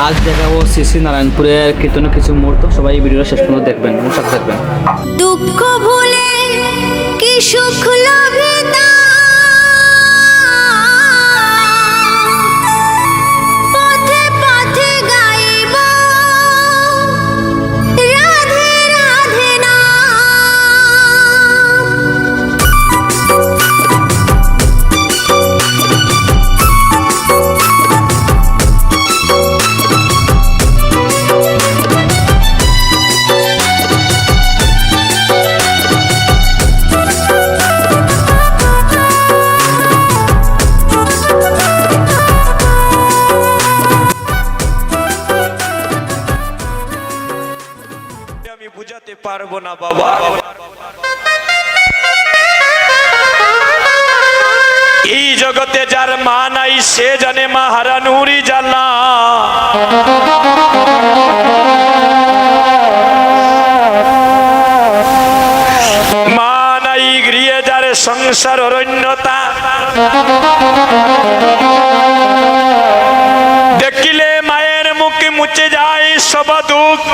আজ দেখাবো শ্রী নারায়ণপুরের কীর্তনের কিছু মুহূর্ত। সবাই এই ভিডিওটা শেষ পর্যন্ত দেখবেন এবং সাথে থাকবেন। দুঃখ ভুলে কি সুখ লাভে তা, পথে পথে গাইব রাধে রাধে আমি বুঝাতে পারবো না বাবা। এই জগতে যার মা নাই সে জানে মা হারানুরি জ্বালা। মা নাই গৃহে যার সংসার অরণ্যতা, দেখিলে মায়ের মুখে মুছে যায় সব দুঃখ।